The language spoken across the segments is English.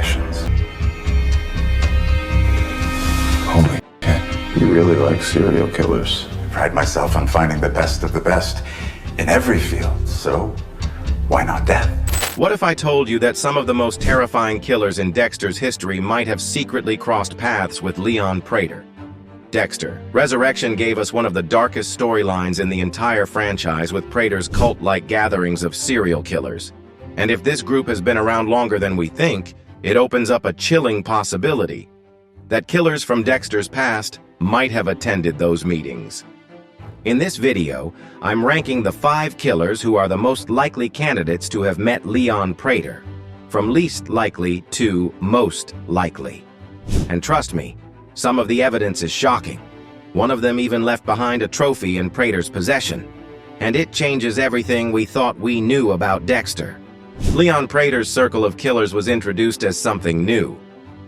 passions. Holy shit. You really like serial killers. I pride myself on finding the best of the best in every field, so why not death? What if I told you that some of the most terrifying killers in Dexter's history might have secretly crossed paths with Leon Prater? Dexter. Resurrection gave us one of the darkest storylines in the entire franchise, with Prater's cult-like gatherings of serial killers. And if this group has been around longer than we think, it opens up a chilling possibility that killers from Dexter's past might have attended those meetings. In this video, I'm ranking the 5 killers who are the most likely candidates to have met Leon Prater, from least likely to most likely. And trust me, some of the evidence is shocking. One of them even left behind a trophy in Prater's possession. And it changes everything we thought we knew about Dexter. Leon Prater's circle of killers was introduced as something new,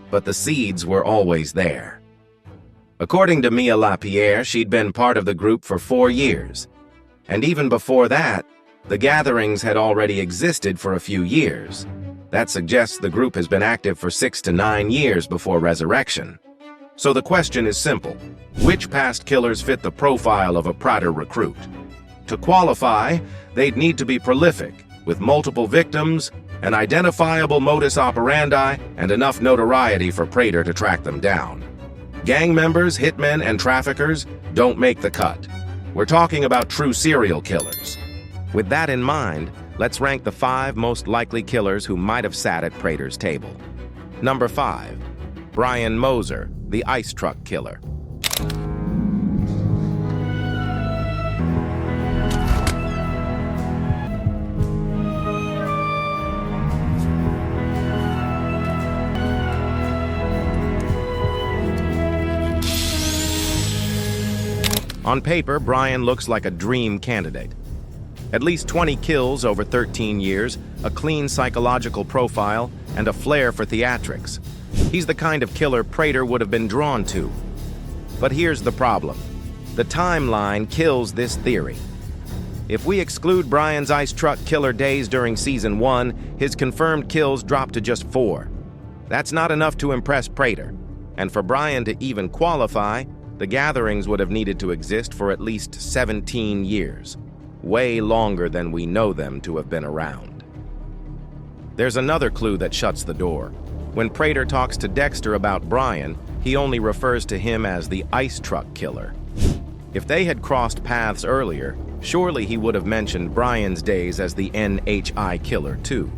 but the seeds were always there. According to Mia LaPierre, she'd been part of the group for 4 years. And even before that, the gatherings had already existed for a few years. That suggests the group has been active for 6 to 9 years before Resurrection. So the question is simple: which past killers fit the profile of a Prater recruit? To qualify, they'd need to be prolific, with multiple victims, an identifiable modus operandi, and enough notoriety for Prater to track them down. Gang members, hitmen, and traffickers don't make the cut. We're talking about true serial killers. With that in mind, let's rank the 5 most likely killers who might have sat at Prater's table. Number 5. Brian Moser, the ice truck killer. On paper, Brian looks like a dream candidate. At least 20 kills over 13 years, a clean psychological profile, and a flair for theatrics. He's the kind of killer Prater would have been drawn to. But here's the problem. The timeline kills this theory. If we exclude Brian's ice truck killer days during Season 1, his confirmed kills drop to just 4. That's not enough to impress Prater. And for Brian to even qualify, the gatherings would have needed to exist for at least 17 years. Way longer than we know them to have been around. There's another clue that shuts the door. When Prater talks to Dexter about Brian, he only refers to him as the ice truck killer. If they had crossed paths earlier, surely he would have mentioned Brian's days as the NHI killer too.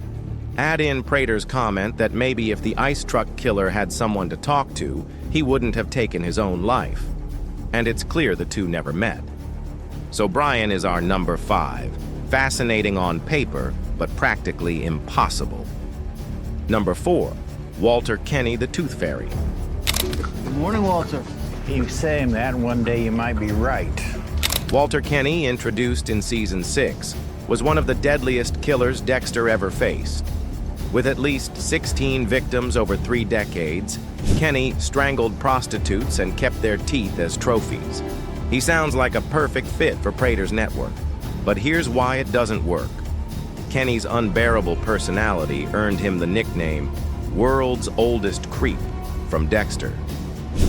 Add in Prater's comment that maybe if the ice truck killer had someone to talk to, he wouldn't have taken his own life. And it's clear the two never met. So Brian is our number 5. Fascinating on paper, but practically impossible. Number 4. Walter Kenny, the Tooth Fairy. Good morning, Walter. Keep saying that, one day you might be right. Walter Kenny, introduced in Season 6, was one of the deadliest killers Dexter ever faced. With at least 16 victims over 3 decades, Kenny strangled prostitutes and kept their teeth as trophies. He sounds like a perfect fit for Prater's network, but here's why it doesn't work. Kenny's unbearable personality earned him the nickname World's Oldest Creep from Dexter.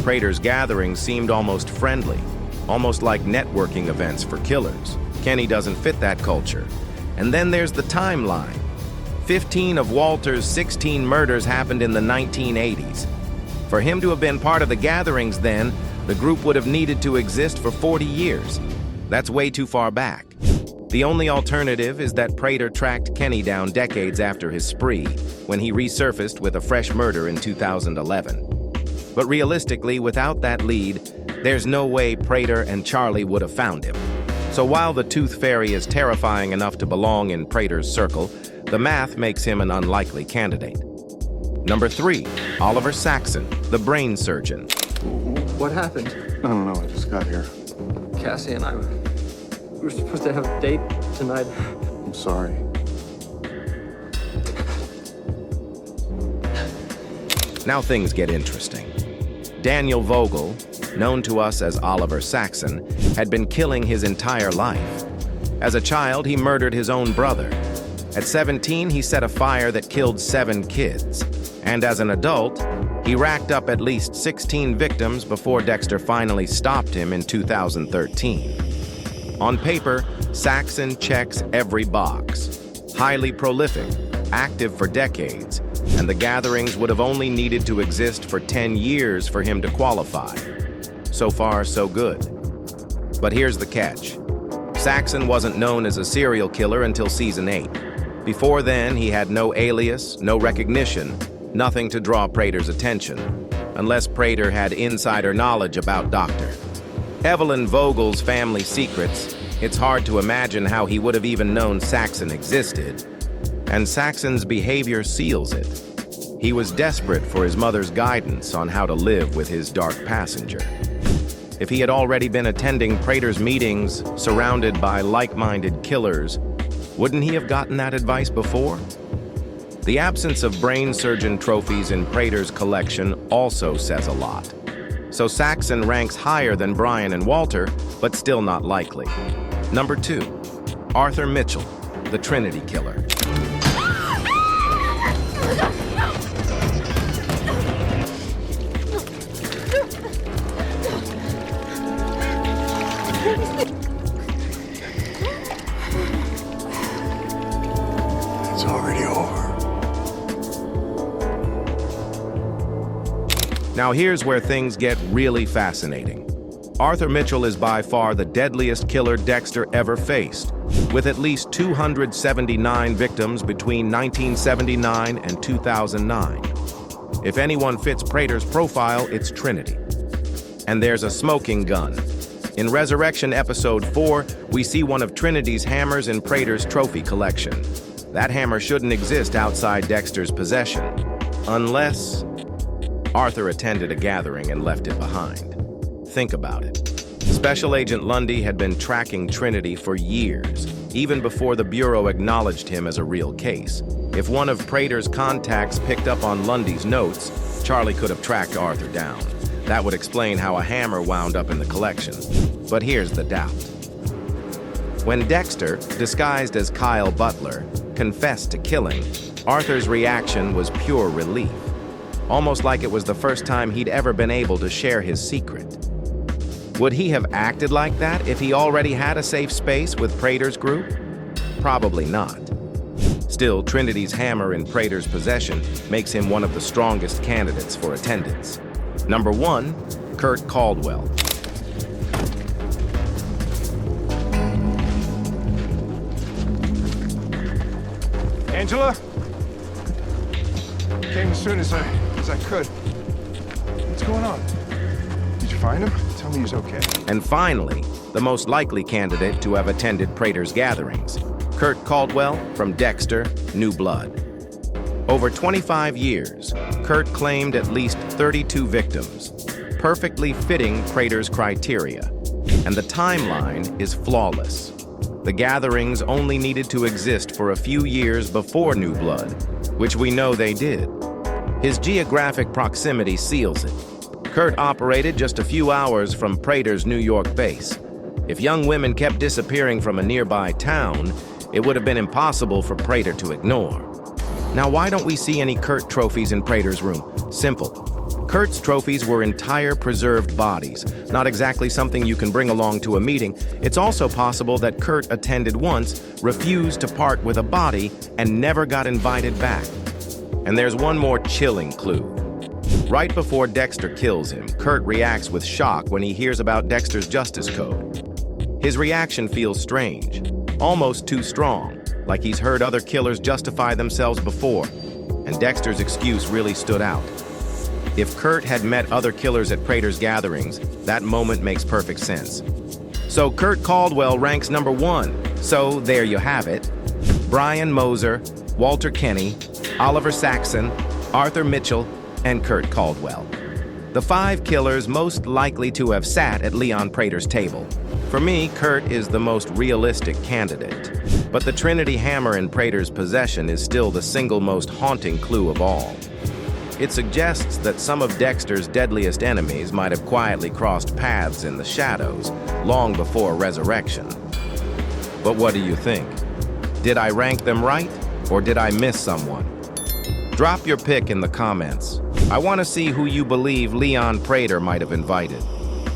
Prater's gatherings seemed almost friendly, almost like networking events for killers. Kenny doesn't fit that culture. And then there's the timeline. 15 of Walter's 16 murders happened in the 1980s. For him to have been part of the gatherings then, the group would have needed to exist for 40 years. That's way too far back. The only alternative is that Prater tracked Kenny down decades after his spree, when he resurfaced with a fresh murder in 2011. But realistically, without that lead, there's no way Prater and Charlie would have found him. So while the Tooth Fairy is terrifying enough to belong in Prater's circle, the math makes him an unlikely candidate. Number 3, Oliver Saxon, the brain surgeon. What happened? I don't know, I just got here. Cassie and I, we were supposed to have a date tonight. I'm sorry. Now things get interesting. Daniel Vogel, known to us as Oliver Saxon, had been killing his entire life. As a child, he murdered his own brother. At 17, he set a fire that killed 7 kids. And as an adult, he racked up at least 16 victims before Dexter finally stopped him in 2013. On paper, Saxon checks every box. Highly prolific, active for decades, and the gatherings would have only needed to exist for 10 years for him to qualify. So far, so good. But here's the catch. Saxon wasn't known as a serial killer until season 8. Before then, he had no alias, no recognition, nothing to draw Prater's attention, unless Prater had insider knowledge about Dr. Evelyn Vogel's family secrets. It's hard to imagine how he would have even known Saxon existed. And Saxon's behavior seals it. He was desperate for his mother's guidance on how to live with his dark passenger. If he had already been attending Prater's meetings, surrounded by like-minded killers, wouldn't he have gotten that advice before? The absence of brain surgeon trophies in Prater's collection also says a lot. So Saxon ranks higher than Brian and Walter, but still not likely. Number 2, Arthur Mitchell, the Trinity Killer. It's already over. Now here's where things get really fascinating. Arthur Mitchell is by far the deadliest killer Dexter ever faced, with at least 279 victims between 1979 and 2009. If anyone fits Prater's profile, it's Trinity. And there's a smoking gun. In Resurrection Episode 4, we see one of Trinity's hammers in Prater's trophy collection. That hammer shouldn't exist outside Dexter's possession, unless Arthur attended a gathering and left it behind. Think about it. Special Agent Lundy had been tracking Trinity for years, even before the Bureau acknowledged him as a real case. If one of Prater's contacts picked up on Lundy's notes, Charlie could have tracked Arthur down. That would explain how a hammer wound up in the collection. But here's the doubt. When Dexter, disguised as Kyle Butler, confessed to killing, Arthur's reaction was pure relief. Almost like it was the first time he'd ever been able to share his secret. Would he have acted like that if he already had a safe space with Prater's group? Probably not. Still, Trinity's hammer in Prater's possession makes him one of the strongest candidates for attendance. Number 1, Kurt Caldwell. Angela? Came as soon as I could. What's going on? Did you find him? Tell me he's okay. And finally, the most likely candidate to have attended Prater's gatherings, Kurt Caldwell from Dexter, New Blood. Over 25 years, Kurt claimed at least 32 victims, perfectly fitting Prater's criteria, and the timeline is flawless. The gatherings only needed to exist for a few years before New Blood, which we know they did. His geographic proximity seals it. Kurt operated just a few hours from Prater's New York base. If young women kept disappearing from a nearby town, it would have been impossible for Prater to ignore. Now, why don't we see any Kurt trophies in Prater's room? Simple. Kurt's trophies were entire preserved bodies, not exactly something you can bring along to a meeting. It's also possible that Kurt attended once, refused to part with a body, and never got invited back. And there's one more chilling clue. Right before Dexter kills him, Kurt reacts with shock when he hears about Dexter's justice code. His reaction feels strange, almost too strong, like he's heard other killers justify themselves before, and Dexter's excuse really stood out. If Kurt had met other killers at Prater's gatherings, that moment makes perfect sense. So Kurt Caldwell ranks number 1. So there you have it. Brian Moser, Walter Kenny, Oliver Saxon, Arthur Mitchell, and Kurt Caldwell. The 5 killers most likely to have sat at Leon Prater's table. For me, Kurt is the most realistic candidate. But the Trinity hammer in Prater's possession is still the single most haunting clue of all. It suggests that some of Dexter's deadliest enemies might have quietly crossed paths in the shadows long before resurrection. But what do you think? Did I rank them right, or did I miss someone? Drop your pick in the comments. I want to see who you believe Leon Prater might have invited.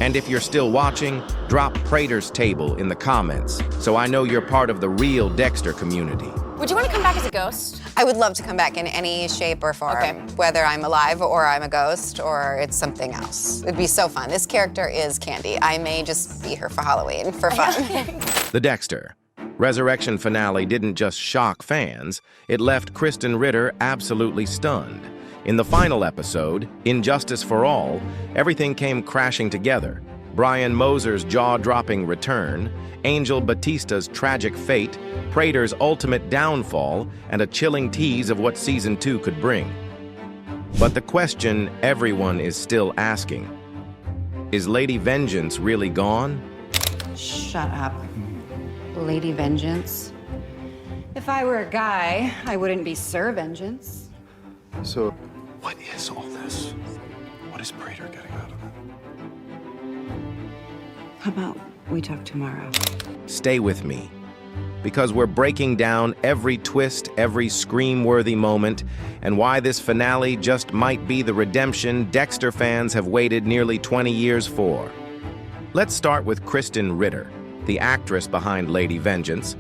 And if you're still watching, drop Prater's table in the comments so I know you're part of the real Dexter community. Would you want to come back as a ghost? I would love to come back in any shape or form, whether I'm alive or I'm a ghost or it's something else. It'd be so fun. This character is Candy. I may just be her for Halloween for fun. The Dexter Resurrection finale didn't just shock fans, it left Kristen Ritter absolutely stunned. In the final episode, Injustice for All, everything came crashing together. Brian Moser's jaw-dropping return, Angel Batista's tragic fate, Prater's ultimate downfall, and a chilling tease of what Season 2 could bring. But the question everyone is still asking, is Lady Vengeance really gone? Shut up. Lady Vengeance? If I were a guy, I wouldn't be Sir Vengeance. So, what is all this? What is Prater getting out of it? How about we talk tomorrow? Stay with me, because we're breaking down every twist, every scream-worthy moment, and why this finale just might be the redemption Dexter fans have waited nearly 20 years for. Let's start with Kristen Ritter, the actress behind Lady Vengeance,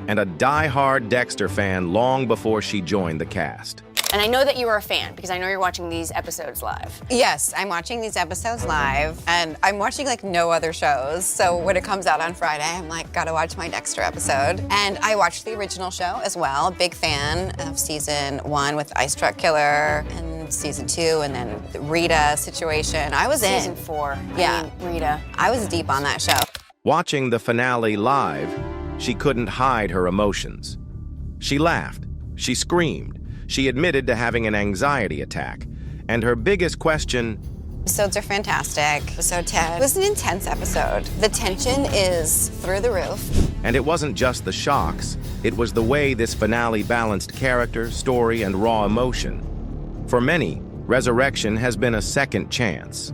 and a die-hard Dexter fan long before she joined the cast. And I know that you are a fan because I know you're watching these episodes live. Yes, I'm watching these episodes live, and I'm watching like no other shows. So when it comes out on Friday, I'm like, gotta watch my Dexter episode. And I watched the original show as well. Big fan of Season 1 with Ice Truck Killer, and Season 2, and then the Rita situation. I was in. Season 4. Yeah. I mean, Rita. I was deep on that show. Watching the finale live, she couldn't hide her emotions. She laughed, she screamed, she admitted to having an anxiety attack, and her biggest question... Episodes are fantastic. Episode 10 was an intense episode. The tension is through the roof. And it wasn't just the shocks, it was the way this finale balanced character, story, and raw emotion. For many, Resurrection has been a second chance.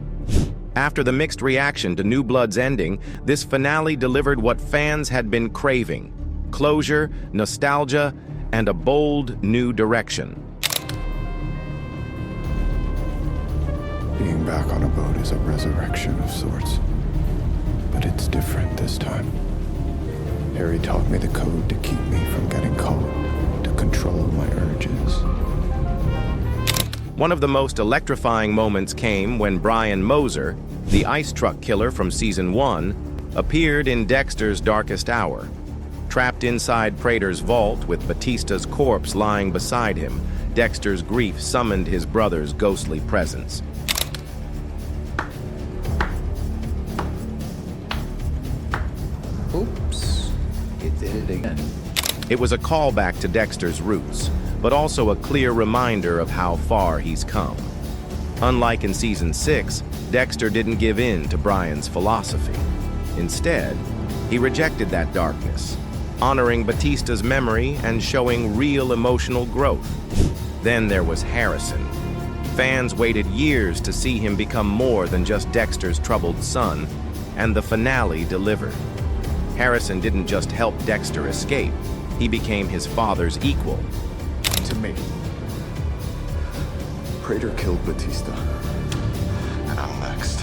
After the mixed reaction to New Blood's ending, this finale delivered what fans had been craving: closure, nostalgia, and a bold new direction. Being back on a boat is a resurrection of sorts. But it's different this time. Harry taught me the code to keep me from getting caught, to control my urges. One of the most electrifying moments came when Brian Moser, the ice truck killer from Season 1, appeared in Dexter's darkest hour. Trapped inside Prater's vault with Batista's corpse lying beside him, Dexter's grief summoned his brother's ghostly presence. Oops, it did it again. It was a callback to Dexter's roots, but also a clear reminder of how far he's come. Unlike in Season 6, Dexter didn't give in to Brian's philosophy. Instead, he rejected that darkness, honoring Batista's memory and showing real emotional growth. Then there was Harrison. Fans waited years to see him become more than just Dexter's troubled son, and the finale delivered. Harrison didn't just help Dexter escape, he became his father's equal. To me, Prater killed Batista. And I'm next.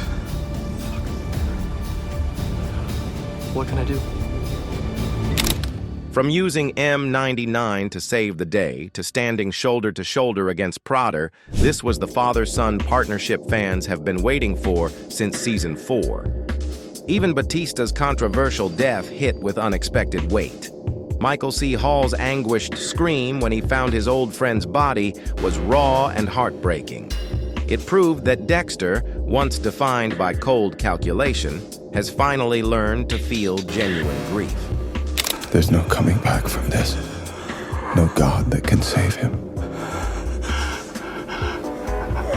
What can I do? From using M99 to save the day to standing shoulder to shoulder against Prater, this was the father-son partnership fans have been waiting for since Season 4. Even Batista's controversial death hit with unexpected weight. Michael C. Hall's anguished scream when he found his old friend's body was raw and heartbreaking. It proved that Dexter, once defined by cold calculation, has finally learned to feel genuine grief. There's no coming back from this. No God that can save him.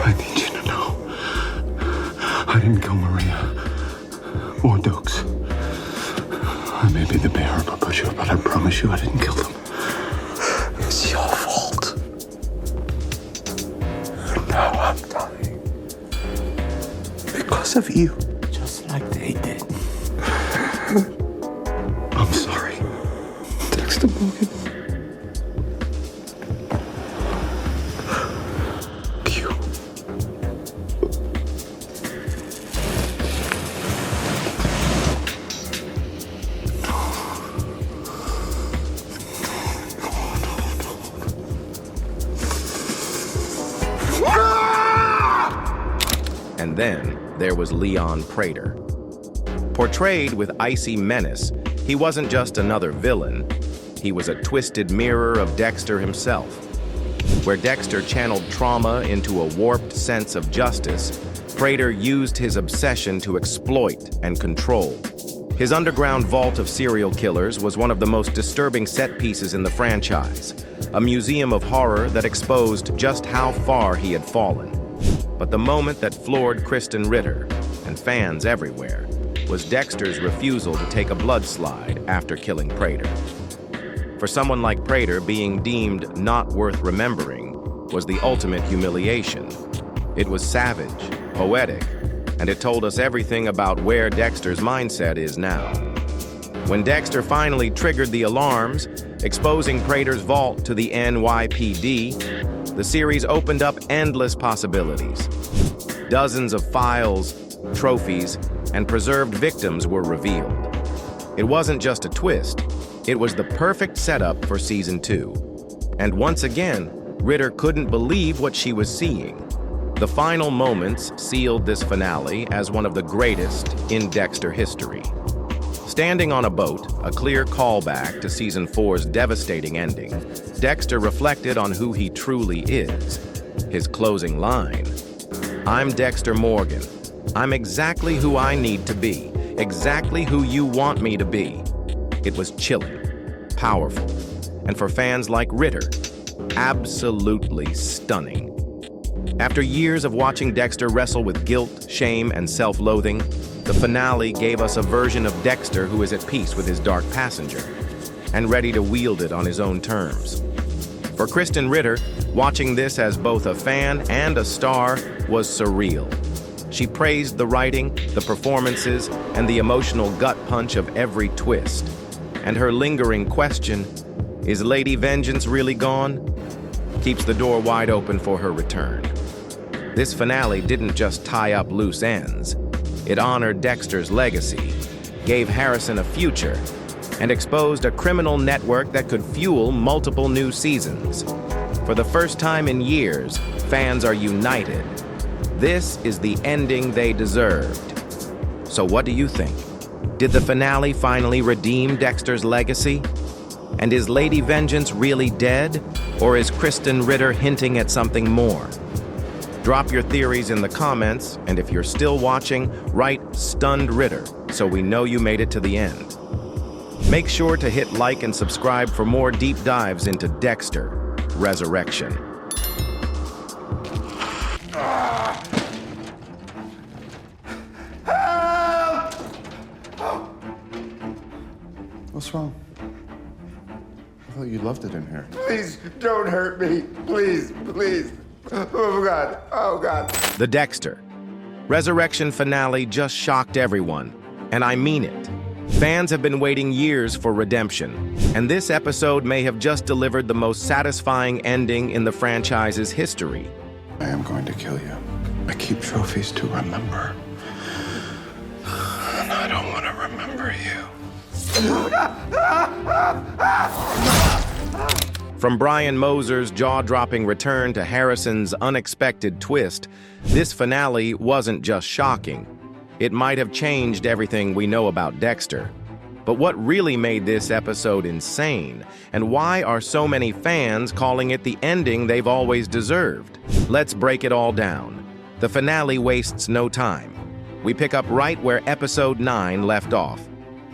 I need you to know. I didn't kill Maria. Or Dukes. I may be the bearer of a butcher, but I promise you I didn't kill them. It's your fault. And now I'm dying. Because of you. Just like they did. I'm sorry. Dexter Morgan. And then there was Leon Prater. Portrayed with icy menace, he wasn't just another villain. He was a twisted mirror of Dexter himself. Where Dexter channeled trauma into a warped sense of justice, Prater used his obsession to exploit and control. His underground vault of serial killers was one of the most disturbing set pieces in the franchise, a museum of horror that exposed just how far he had fallen. But the moment that floored Kristen Ritter and fans everywhere was Dexter's refusal to take a blood slide after killing Prater. For someone like Prater, being deemed not worth remembering was the ultimate humiliation. It was savage, poetic, and it told us everything about where Dexter's mindset is now. When Dexter finally triggered the alarms, exposing Prater's vault to the NYPD, the series opened up endless possibilities. Dozens of files, trophies, and preserved victims were revealed. It wasn't just a twist, it was the perfect setup for season 2. And once again, Ritter couldn't believe what she was seeing. The final moments sealed this finale as one of the greatest in Dexter history. Standing on a boat, a clear callback to season 4's devastating ending, Dexter reflected on who he truly is. His closing line, "I'm Dexter Morgan. I'm exactly who I need to be, exactly who you want me to be." It was chilling, powerful, and for fans like Ritter, absolutely stunning. After years of watching Dexter wrestle with guilt, shame, and self-loathing, the finale gave us a version of Dexter who is at peace with his dark passenger and ready to wield it on his own terms. For Kristen Ritter, watching this as both a fan and a star was surreal. She praised the writing, the performances, and the emotional gut punch of every twist. And her lingering question, "Is Lady Vengeance really gone?" keeps the door wide open for her return. This finale didn't just tie up loose ends. It honored Dexter's legacy, gave Harrison a future, and exposed a criminal network that could fuel multiple new seasons. For the first time in years, fans are united. This is the ending they deserved. So what do you think? Did the finale finally redeem Dexter's legacy? And is Lady Vengeance really dead? Or is Kristen Ritter hinting at something more? Drop your theories in the comments, and if you're still watching, write "Stunned Ritter" so we know you made it to the end. Make sure to hit like and subscribe for more deep dives into Dexter: Resurrection. What's wrong? I thought you loved it in here. Please don't hurt me. Please, please. Oh, God. Oh, God. The Dexter: Resurrection finale just shocked everyone, and I mean it. Fans have been waiting years for redemption, and this episode may have just delivered the most satisfying ending in the franchise's history. I am going to kill you. I keep trophies to remember. And I don't want to remember you. From Brian Moser's jaw-dropping return to Harrison's unexpected twist, this finale wasn't just shocking. It might have changed everything we know about Dexter. But what really made this episode insane, and why are so many fans calling it the ending they've always deserved? Let's break it all down. The finale wastes no time. We pick up right where episode 9 left off.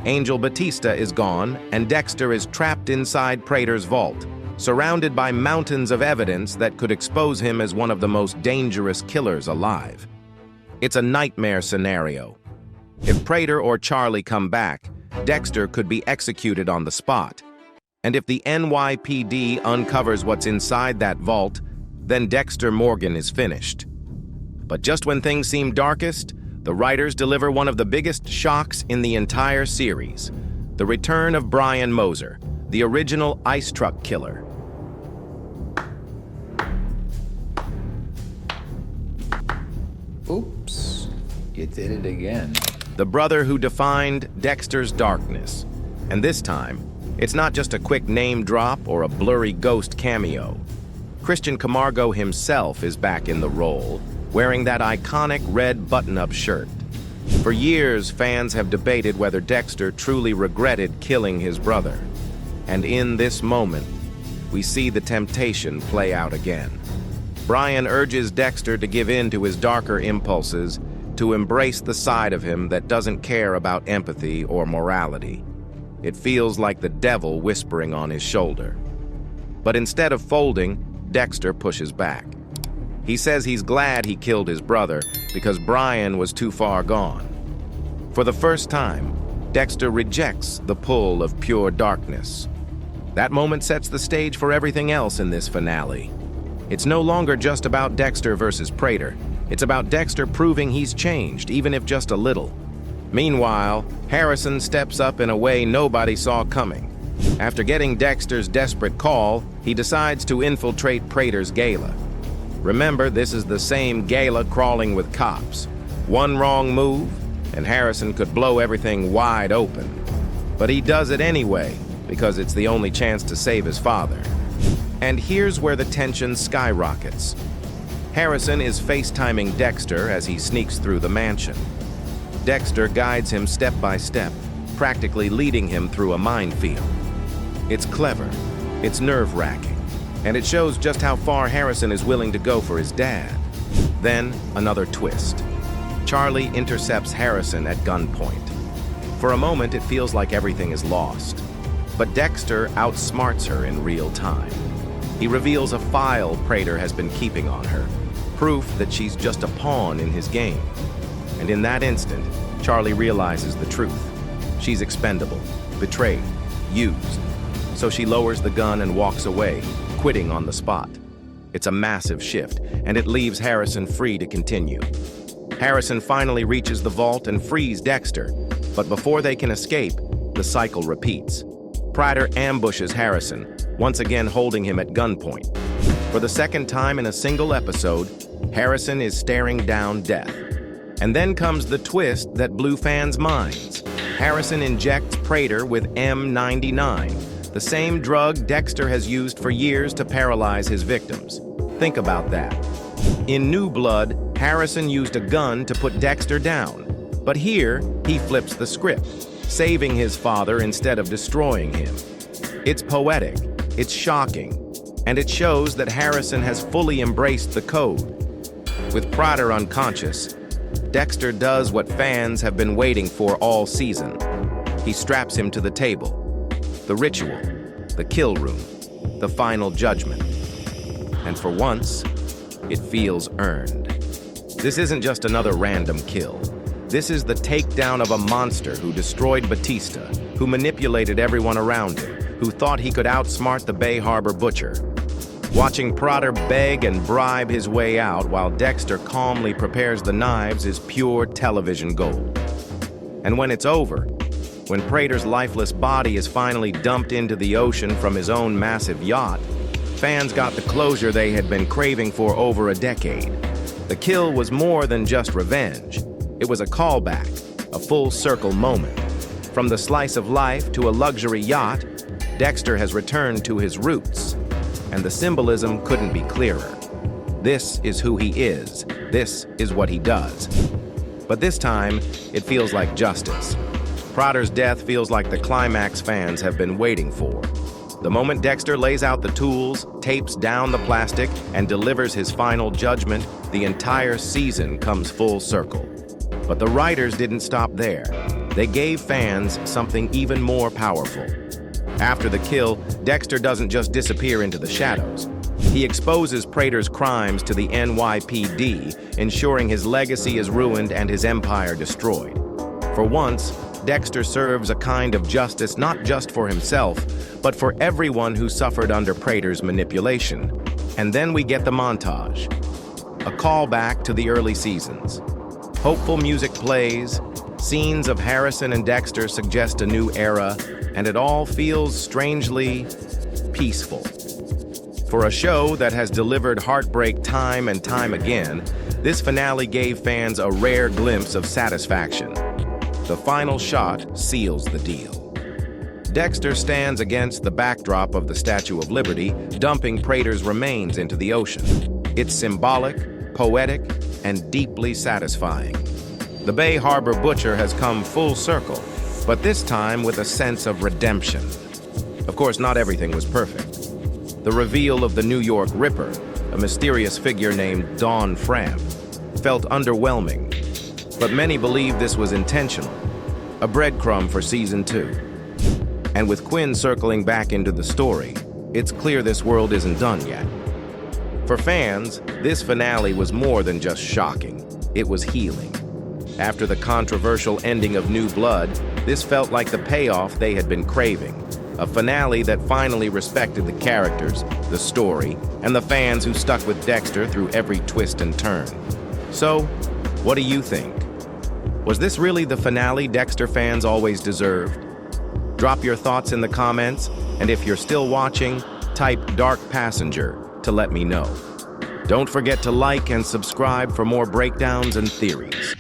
Angel Batista is gone, and Dexter is trapped inside Prater's vault, surrounded by mountains of evidence that could expose him as one of the most dangerous killers alive. It's a nightmare scenario. If Prater or Charlie come back, Dexter could be executed on the spot. And if the NYPD uncovers what's inside that vault, then Dexter Morgan is finished. But just when things seem darkest, the writers deliver one of the biggest shocks in the entire series: the return of Brian Moser, the original ice truck killer. Oops, you did it again. The brother who defined Dexter's darkness. And this time, it's not just a quick name drop or a blurry ghost cameo. Christian Camargo himself is back in the role, wearing that iconic red button-up shirt. For years, fans have debated whether Dexter truly regretted killing his brother. And in this moment, we see the temptation play out again. Brian urges Dexter to give in to his darker impulses, to embrace the side of him that doesn't care about empathy or morality. It feels like the devil whispering on his shoulder. But instead of folding, Dexter pushes back. He says he's glad he killed his brother because Brian was too far gone. For the first time, Dexter rejects the pull of pure darkness. That moment sets the stage for everything else in this finale. It's no longer just about Dexter versus Prater. It's about Dexter proving he's changed, even if just a little. Meanwhile, Harrison steps up in a way nobody saw coming. After getting Dexter's desperate call, he decides to infiltrate Prater's gala. Remember, this is the same gala crawling with cops. One wrong move, and Harrison could blow everything wide open. But he does it anyway, because it's the only chance to save his father. And here's where the tension skyrockets. Harrison is FaceTiming Dexter as he sneaks through the mansion. Dexter guides him step by step, practically leading him through a minefield. It's clever, it's nerve-wracking, and it shows just how far Harrison is willing to go for his dad. Then, another twist. Charlie intercepts Harrison at gunpoint. For a moment, it feels like everything is lost. But Dexter outsmarts her in real time. He reveals a file Prater has been keeping on her, proof that she's just a pawn in his game. And in that instant, Charlie realizes the truth. She's expendable, betrayed, used. So she lowers the gun and walks away, quitting on the spot. It's a massive shift, and it leaves Harrison free to continue. Harrison finally reaches the vault and frees Dexter, but before they can escape, the cycle repeats. Prater ambushes Harrison, once again holding him at gunpoint. For the second time in a single episode, Harrison is staring down death. And then comes the twist that blew fans' minds. Harrison injects Prater with M99, the same drug Dexter has used for years to paralyze his victims. Think about that. In New Blood, Harrison used a gun to put Dexter down. But here, he flips the script, saving his father instead of destroying him. It's poetic, it's shocking, and it shows that Harrison has fully embraced the code. With Prater unconscious, Dexter does what fans have been waiting for all season. He straps him to the table. The ritual, the kill room, the final judgment. And for once, it feels earned. This isn't just another random kill. This is the takedown of a monster who destroyed Batista, who manipulated everyone around him, who thought he could outsmart the Bay Harbor butcher. Watching Prater beg and bribe his way out while Dexter calmly prepares the knives is pure television gold. And when it's over, when Prater's lifeless body is finally dumped into the ocean from his own massive yacht, fans got the closure they had been craving for over a decade. The kill was more than just revenge. It was a callback, a full-circle moment. From the slice of life to a luxury yacht, Dexter has returned to his roots, and the symbolism couldn't be clearer. This is who he is. This is what he does. But this time, it feels like justice. Prater's death feels like the climax fans have been waiting for. The moment Dexter lays out the tools, tapes down the plastic, and delivers his final judgment, the entire season comes full circle. But the writers didn't stop there. They gave fans something even more powerful. After the kill, Dexter doesn't just disappear into the shadows. He exposes Prater's crimes to the NYPD, ensuring his legacy is ruined and his empire destroyed. For once, Dexter serves a kind of justice not just for himself, but for everyone who suffered under Prater's manipulation. And then we get the montage, a callback to the early seasons. Hopeful music plays, scenes of Harrison and Dexter suggest a new era, and it all feels strangely peaceful. For a show that has delivered heartbreak time and time again, this finale gave fans a rare glimpse of satisfaction. The final shot seals the deal. Dexter stands against the backdrop of the Statue of Liberty, dumping Prater's remains into the ocean. It's symbolic, poetic, and deeply satisfying. The Bay Harbor Butcher has come full circle, but this time with a sense of redemption. Of course, not everything was perfect. The reveal of the New York Ripper, a mysterious figure named Dawn Framp, felt underwhelming, but many believe this was intentional, a breadcrumb for season 2. And with Quinn circling back into the story, it's clear this world isn't done yet. For fans, this finale was more than just shocking. It was healing. After the controversial ending of New Blood, this felt like the payoff they had been craving. A finale that finally respected the characters, the story, and the fans who stuck with Dexter through every twist and turn. So, what do you think? Was this really the finale Dexter fans always deserved? Drop your thoughts in the comments, and if you're still watching, type Dark Passenger to let me know. Don't forget to like and subscribe for more breakdowns and theories.